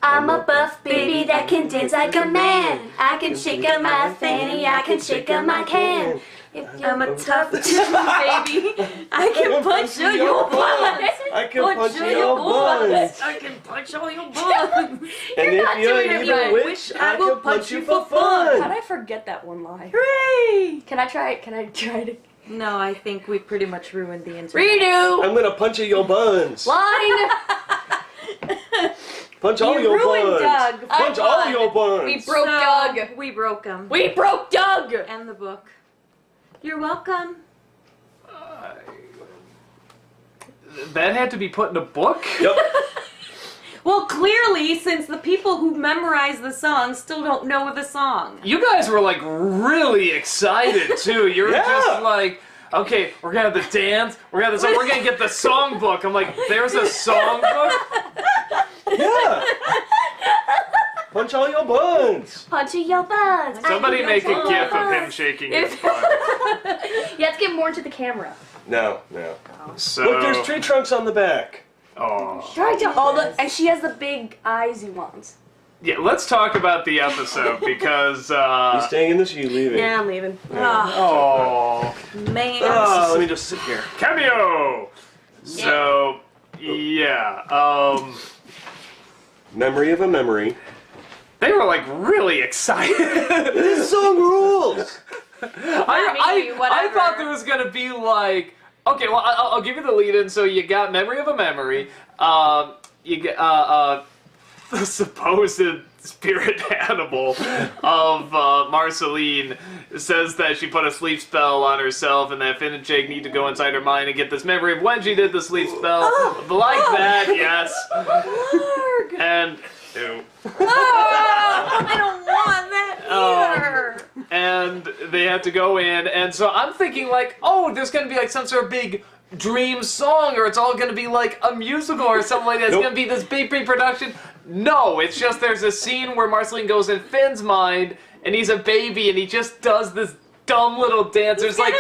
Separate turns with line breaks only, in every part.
I'm a buff baby that can dance like a man. I can shake up my fanny, I can shake up my can.
I'm a tough baby. I can punch all your buns.
I can punch your buns.
I can punch all your buns.
And if you need a witch, I will punch you for fun.
How'd I forget that one line?
Hooray!
Can I try it?
No, I think we pretty much ruined the internet.
Redo!
I'm gonna punch your buns.
Line!
Punch all your
ruined
buns.
Doug.
Punch all your buns.
We broke Doug.
We broke him.
We broke Doug!
And the book. You're welcome.
That had to be put in a book?
Yep.
Well, clearly, since the people who memorize the song still don't know the song.
You guys were like really excited too. You're
Yeah.
just like, okay, we're gonna have the dance, we're gonna get the song book. I'm like, there's a song book?
Yeah. Punch all your buns.
Punching your buns.
Somebody make a
your
gif of
buns.
him shaking his butt.
You have to get more into the camera.
No.
So,
Look, there's tree trunks on the back.
oh.
Try to all the, and she has the big eyes he wants.
Yeah, let's talk about the episode because,
You staying in this or you leaving?
Yeah, I'm leaving.
oh,
Man.
Oh, let me just sit here.
cameo! So, yeah,
Memory of a memory.
they were like really excited.
This song rules.
I
whatever.
thought there was gonna be like, okay, well I'll give you the lead-in. So you got memory of a memory. You get the supposed spirit animal of Marceline says that she put a sleep spell on herself, and that Finn and Jake need to go inside her mind and get this memory of when she did the sleep spell. Like that, yes. And ew.
I don't want that either.
And they had to go in, and so I'm thinking like, oh, there's gonna be like some sort of big dream song, or it's all gonna be like a musical or something like that. It's
Nope.
gonna be this big pre-production. No, it's just there's a scene where Marceline goes in Finn's mind, and he's a baby, and he just does this dumb little dance. There's like,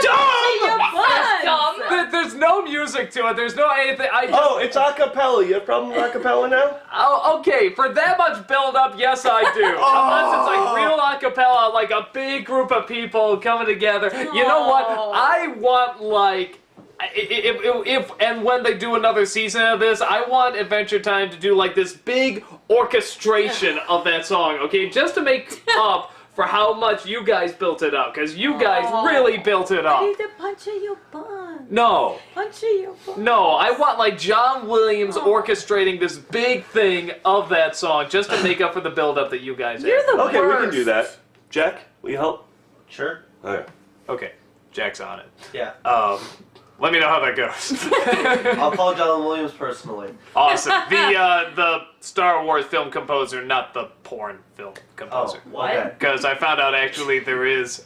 there's no music to it. There's no anything.
Oh, it's a cappella. You have a problem with a cappella now?
Oh, okay, for that much build-up, yes I do. Unless it's like real acapella, like a big group of people coming together. You know what? I want like, if and when they do another season of this, I want Adventure Time to do like this big orchestration of that song, okay? Just to make up for how much you guys built it up, because you guys really built it
I
up.
need to punch your buns.
No.
Punch your buns.
No, I want like John Williams orchestrating this big thing of that song just to make up for the build-up that you guys
You're
had.
the
Okay,
worst.
we can do that. Jack, will you help?
Sure.
Okay.
Okay, Jack's on it.
Yeah.
Let me know how that goes.
I'll call John Williams personally.
Awesome. The Star Wars film composer, not the porn film composer.
what?
Because I found out actually I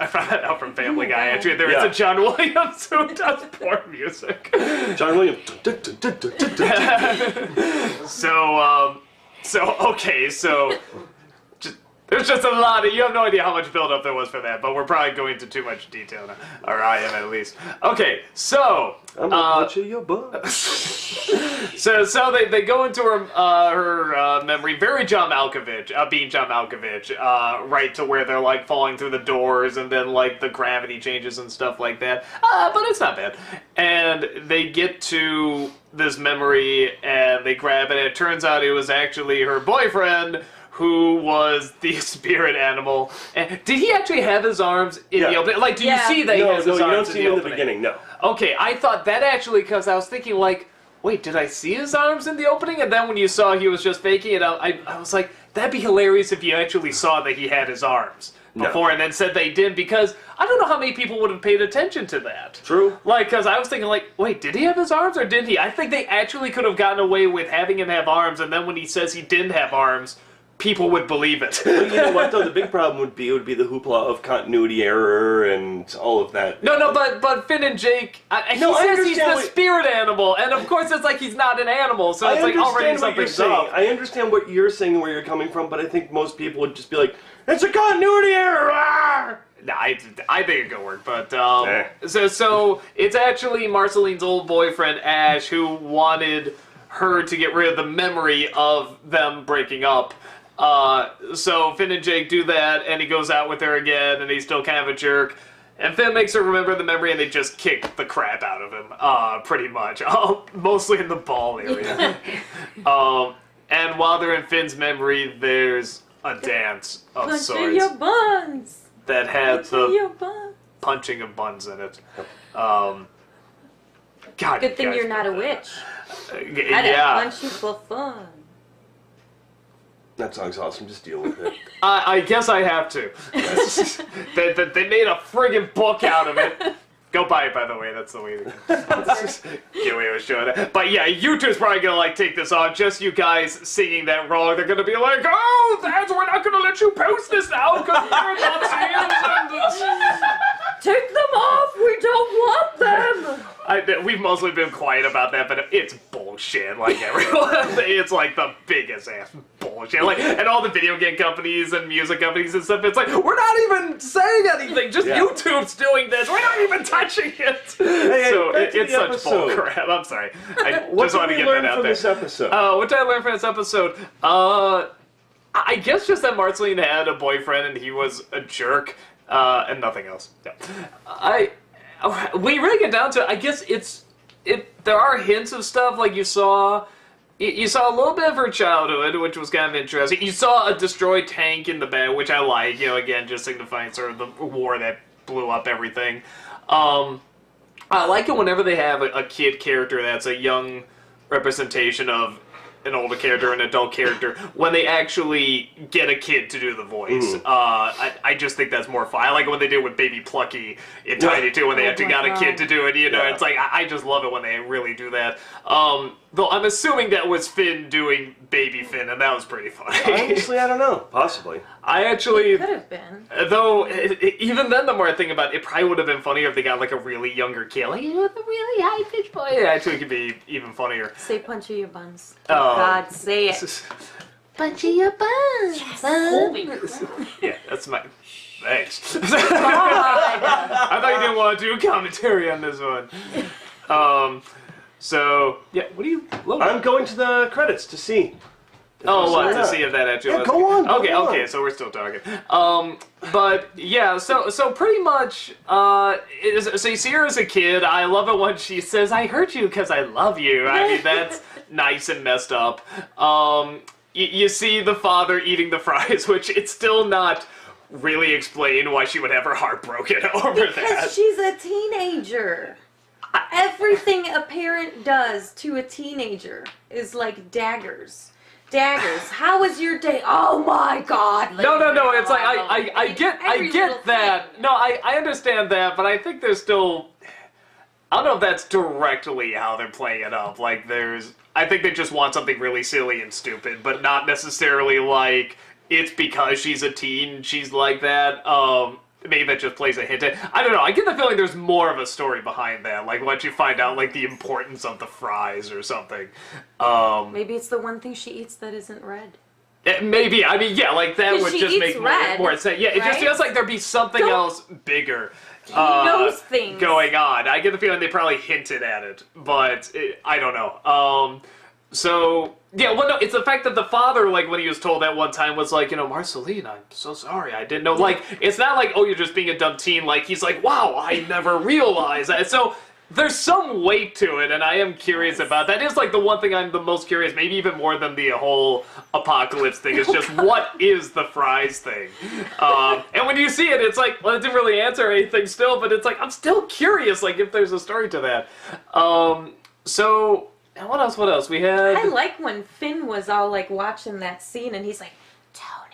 found that out from Family Guy, actually there is
Yeah.
a John Williams who does porn music.
John Williams.
There's just a lot of, you have no idea how much build-up there was for that, but we're probably going into too much detail now. Or I am, at least. Okay, so...
I'm gonna punch your butt.
So they go into her memory, very John Malkovich, being John Malkovich, right to where they're like falling through the doors and then like the gravity changes and stuff like that. But it's not bad. And they get to this memory and they grab it, and it turns out it was actually her boyfriend who was the spirit animal. And did he actually have his arms in the opening? Like, do you see that he
No,
has
no,
his
you
arms
don't see
in
him
the
in the
opening?
beginning, no.
Okay, I thought that actually, because I was thinking like, wait, did I see his arms in the opening? And then when you saw he was just faking it, I was like, that'd be hilarious if you actually saw that he had his arms before and then said they did, because I don't know how many people would have paid attention to that.
True.
Like, because I was thinking like, wait, did he have his arms or didn't he? I think they actually could have gotten away with having him have arms, and then when he says he didn't have arms, people would believe it.
But you know what, though? The big problem would be the hoopla of continuity error and all of that.
No, but Finn and Jake, he
No, I
says he's the
understand what-
spirit animal, and of course it's like he's not an animal, so it's
I
like already
understand what you're
something's
saying.
up.
I understand what you're saying and where you're coming from, but I think most people would just be like, it's a continuity error! Ah!
Nah, I think it could work, but
Eh.
so it's actually Marceline's old boyfriend Ash who wanted her to get rid of the memory of them breaking up, So Finn and Jake do that, and he goes out with her again, and he's still kind of a jerk. And Finn makes her remember the memory, and they just kick the crap out of him, pretty much. Mostly in the ball area. And while they're in Finn's memory, there's a dance of
Punch in
sorts
your buns.
that had
Punch in your
the
buns.
punching of buns in it. God,
Good thing
you guys
you're not a
know
witch.
that.
I'd
Yeah.
punch you for fun.
That song's awesome. Just deal with it.
I guess I have to. they made a friggin' book out of it. Go buy it, by the way. That's the way to get away with showing it. But yeah, YouTube's probably gonna like take this on. Just you guys singing that wrong. They're gonna be like, "Oh, we're not gonna let you post this now because we're Nazis."
Take them off. We don't want them.
We've mostly been quiet about that, but it's bullshit. Like everyone, it's like the biggest ass bullshit. Like, and all the video game companies and music companies and stuff. It's like we're not even saying anything. Just
Yeah.
YouTube's doing this. We're not even touching it. So
back to
it's
the
such
episode.
bull crap. I'm sorry. I
What
just
did
wanted
we
to get
learn
that out
from
there.
this episode?
What did I learn from this episode? I guess just that Marceline had a boyfriend and he was a jerk, and nothing else. Yeah. When you really get down to it, I guess there are hints of stuff like you saw a little bit of her childhood, which was kind of interesting. You saw a destroyed tank in the bed, which I like, again, just signifying sort of the war that blew up everything. I like it whenever they have a kid character that's a young representation of an older character, an adult character, when they actually get a kid to do the voice. I just think that's more fun. I like it when they did with Baby Plucky in Tiny Too, when they actually got a kid to do it.
Yeah.
It's like, I just love it when they really do that. Though I'm assuming that was Finn doing Baby Finn, and that was pretty funny.
Honestly, I don't know. Possibly.
I actually...
Could have been.
Though, even then, the more I think about it, it probably would have been funnier if they got, like, a really younger kid. Like, with a really high-pitched voice. It actually could be even funnier.
Say punch in your buns.
Oh.
God, say it.
Punch in your buns.
Holy crap.
Yeah, that's my... Thanks.
God.
I thought you didn't want to do commentary on this one. So, yeah, what do you...
I'm going to the credits to see.
Oh, what,
Yeah.
to see if that actually...
Yeah, go on, go
Okay,
on.
okay, so we're still talking. But, yeah, so pretty much, so you see her as a kid. I love it when she says, "I hurt you because I love you." I mean, that's nice and messed up. You see the father eating the fries, which it's still not really explained why she would have her heart broken over that.
Because she's a teenager. Everything a parent does to a teenager is like daggers. Daggers. How was your day? Oh my God.
No. It's like
Every
I
little
get that.
thing.
No, I understand that, but I think there's still. I don't know if that's directly how they're playing it up. Like, I think they just want something really silly and stupid, but not necessarily like it's because she's a teen. She's like that. Maybe that just plays a hint at. I don't know. I get the feeling there's more of a story behind that. Like, once you find out, like, the importance of the fries or something.
Maybe it's the one thing she eats that isn't red.
Maybe. I mean, yeah, like, that
'Cause
would
she
just
eats
make
red,
more sense. Yeah, it just
right?
feels like there'd be something else bigger.
He knows things.
Going on. I get the feeling they probably hinted at it, but I don't know. So, yeah, well, no, it's the fact that the father, like, when he was told that one time, was like, Marceline, I'm so sorry, I didn't know. Like, it's not like, oh, you're just being a dumb teen. Like, he's like, wow, I never realized that. So, there's some weight to it, and I am curious about that. Is, like, the one thing I'm the most curious, maybe even more than the whole apocalypse thing, is just what is the fries thing? And when you see it, it's like, well, it didn't really answer anything still, but it's like, I'm still curious, like, if there's a story to that. So... And what else? We had...
I like when Finn was all like watching that scene and he's like, "Don't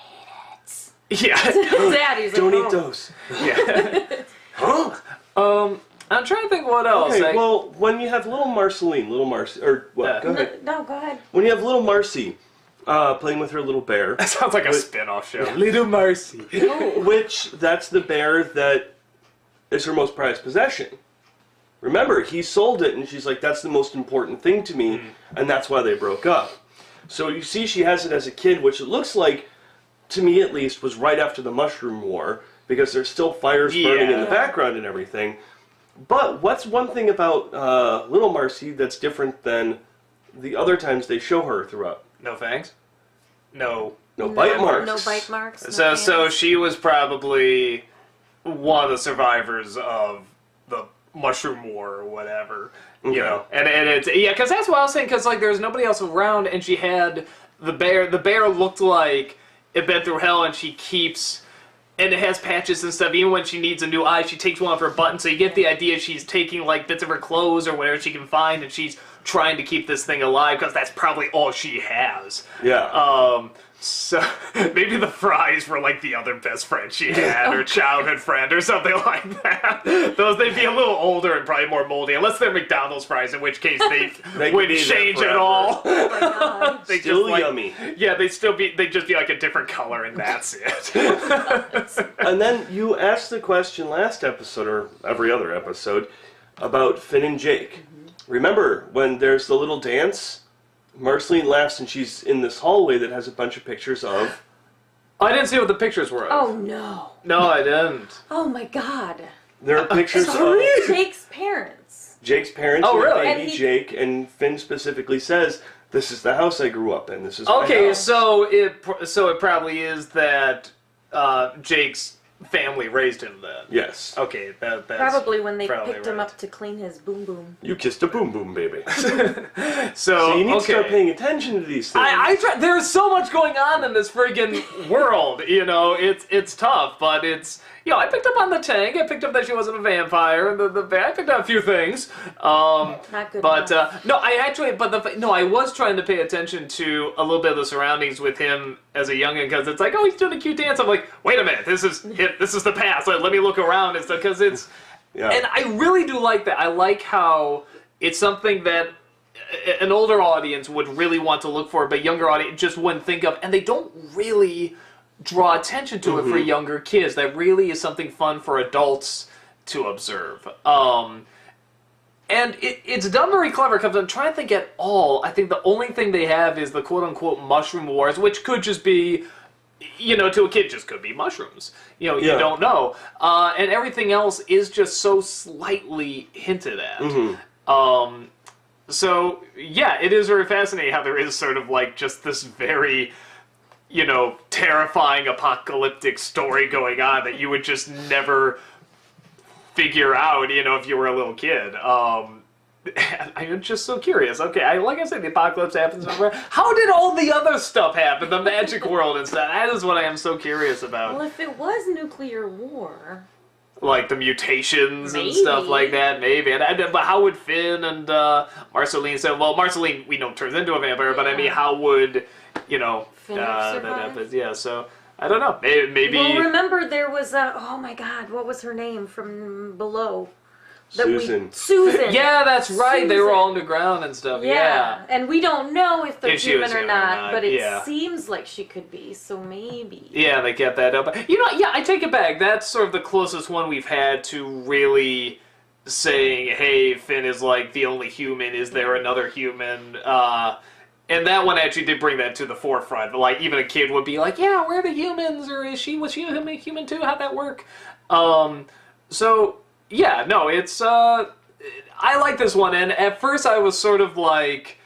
eat it."
Yeah.
Dad, he's like,
Don't
"Oh."
eat those.
Yeah.
Huh?
I'm trying to think what else.
Okay, well, when you have little Marceline, or what?
Yeah.
Go ahead.
No, go ahead.
When you have little Marcy playing with her little bear,
That sounds like a spin-off show. Little Marcy.
which that's the bear that is her most prized possession. Remember, he sold it, and she's like, "That's the most important thing to me," and that's why they broke up. So you see, she has it as a kid, which it looks like, to me at least, was right after the Mushroom War, because there's still fires burning in the
Yeah.
background and everything. But what's one thing about little Marcy that's different than the other times they show her throughout?
No thanks. No
No bite marks.
No bite marks. no
So
hands.
she was probably one of the survivors of the Mushroom War or whatever. You
Okay.
know, and it's because that's what I was saying. Because like there's nobody else around, and she had the bear. The bear looked like it been through hell, and she keeps. And it has patches and stuff. Even when she needs a new eye, she takes one of her buttons. So you get the idea she's taking like bits of her clothes or whatever she can find, and she's trying to keep this thing alive because that's probably all she has.
Yeah.
So maybe the fries were like the other best friend she had, or childhood friend, or something like that. Those they'd be a little older and probably more moldy, unless they're McDonald's fries, in which case they
They could
wouldn't
be there
change at
forever.
all.
Oh my god.
They
Still
just, like,
yummy.
Yeah, they'd just be like a different color, and that's it.
And then you asked the question last episode, or every other episode, about Finn and Jake. Remember when there's the little dance? Marceline laughs and she's in this hallway that has a bunch of pictures of...
I didn't see what the pictures were of.
Oh no.
No, I didn't.
Oh my god.
There are pictures of
Jake's parents.
Jake's parents
Oh,
and
really?
baby
And he-
Jake, and Finn specifically says, "This is the house I grew up in. This is my
Okay,
house."
so it probably is that Jake's family raised him then.
Yes.
Okay, that's
Probably when they
probably
picked him
right.
up to clean his boom boom.
You kissed a boom boom baby.
So,
So you need to
okay.
start paying attention to these things.
I try. There's so much going on in this friggin' world. You know, it's tough, but it's. You know, I picked up on the tank. I picked up that she wasn't a vampire. I picked up a few things.
Not good
But
enough.
no, I actually. But I was trying to pay attention to a little bit of the surroundings with him as a youngin, because it's like, oh, he's doing a cute dance. I'm like, wait a minute, this is it. This is the past. Let me look around and stuff, because it's.
Yeah.
And I really do like that. I like how it's something that an older audience would really want to look for, but younger audience just wouldn't think of, and they don't really draw attention to it for younger kids. That really is something fun for adults to observe. And it's done very clever, because I'm trying to think at all. I think the only thing they have is the quote-unquote Mushroom Wars, which could just be, you know, to a kid, just could be mushrooms. You know,
Yeah.
you don't know. And everything else is just so slightly hinted at. So, yeah, it is very fascinating how there is sort of like just this very, you know, terrifying apocalyptic story going on that you would just never figure out, you know, if you were a little kid. I'm just so curious. Okay, like I said, the apocalypse happens. How did all the other stuff happen? The magic world and stuff. That is what I am so curious about.
Well, if it was nuclear war,
Like the mutations and
Maybe.
stuff like that, maybe. But how would Finn and Marceline say? Well, Marceline, we know, turns into a vampire, but I mean,
Yeah.
how would, you know,
Finn have
that
survived?
happens? Yeah, so I don't know. Maybe.
well, remember there was a. Oh my God, what was her name from below?
Susan.
Susan.
yeah, that's right. They were
Susan.
all underground and stuff.
Yeah. And we don't know if they're
If she was
human or
human or
not,
not,
but it
yeah.
seems like she could be. So maybe.
Yeah, they kept that up. You know, yeah, I take it back. That's sort of the closest one we've had to really saying, hey, Finn is like the only human. Is there another human? And that one actually did bring that to the forefront. Like, even a kid would be like, yeah, where are the humans? Or was she a human too? How'd that work? So, yeah, no, it's, I like this one. And at first I was sort of like,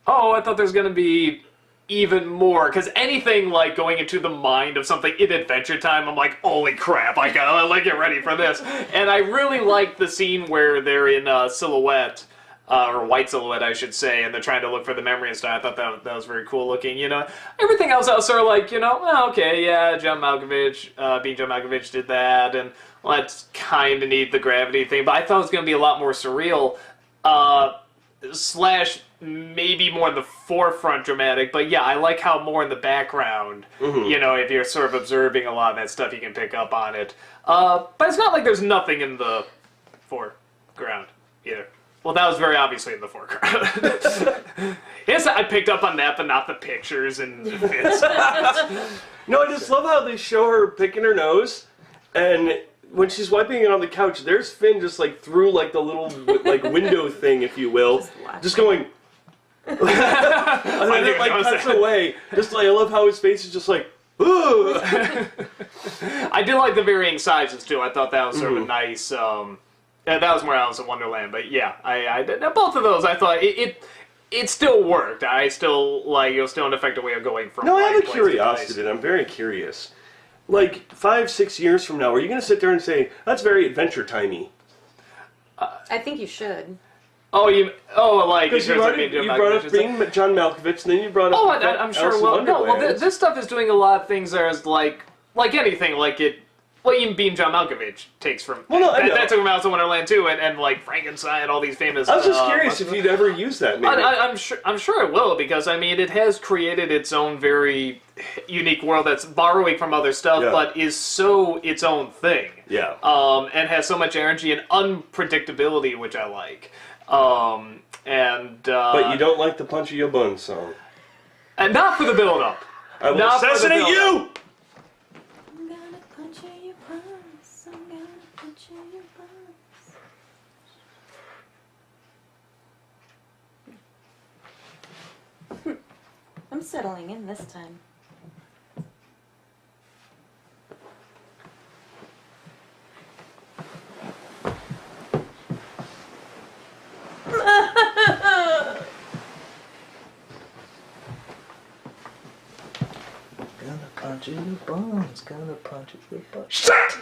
oh, I thought there's going to be even more, because anything like going into the mind of something in Adventure Time, I'm like, holy crap, I gotta like get ready for this. And I really liked the scene where they're in silhouette, or white silhouette, I should say, and they're trying to look for the memory and stuff. I thought that was very cool looking, you know. Everything else I was sort of like, you know, oh, okay, yeah, John Malkovich, being John Malkovich did that, and well, that's kind of neat, the gravity thing, but I thought it was going to be a lot more surreal, slash maybe more in the forefront dramatic, but yeah, I like how more in the background, you know, if you're sort of observing a lot of that stuff, you can pick up on it. But it's not like there's nothing in the foreground either. Well, that was very obviously in the foreground. Yes, I picked up on that, but not the pictures and bits.
No, I just love how they show her picking her nose, and when she's wiping it on the couch, there's Finn just like through like the little like window thing, if you will, just going. And then it like cuts away. Just like I love how his face is just like. Ugh.
I did like the varying sizes too. I thought that was sort of a nice. Yeah, that was more Alice in Wonderland, but yeah, I did both of those. I thought it it still worked. I still like it was still an effective way of going from.
No, I
like,
have a
place to
curiosity.
place.
That I'm very curious. Like 5-6 years from now, are you going to sit there and say that's very Adventure Timey?
I think you should.
Oh, like
Because you brought up being John Malkovich, and then you brought up.
Oh, I'm sure.
Alice in
Well, no. Well,
Wonderland.
this stuff is doing a lot of things. There's like anything, like it. Well, even being John Malkovich takes from.
Well, no, I know.
That took from Alice in Wonderland too, and like Frankenstein, all these famous.
I was just curious if you'd ever use that. Maybe.
I'm sure it will, because I mean it has created its own very unique world that's borrowing from other stuff,
Yeah.
but is so its own thing.
Yeah.
And has so much energy and unpredictability, which I like.
But you don't like the Punch of Your Bun song.
And not for the build-up.
I will
Not for the
assassinate
build-up.
you!
I'm gonna punch in your buns. I'm gonna punch in your buns. I'm settling in this time.
Gonna punch in your bones, gonna punch in your bones.
Shut!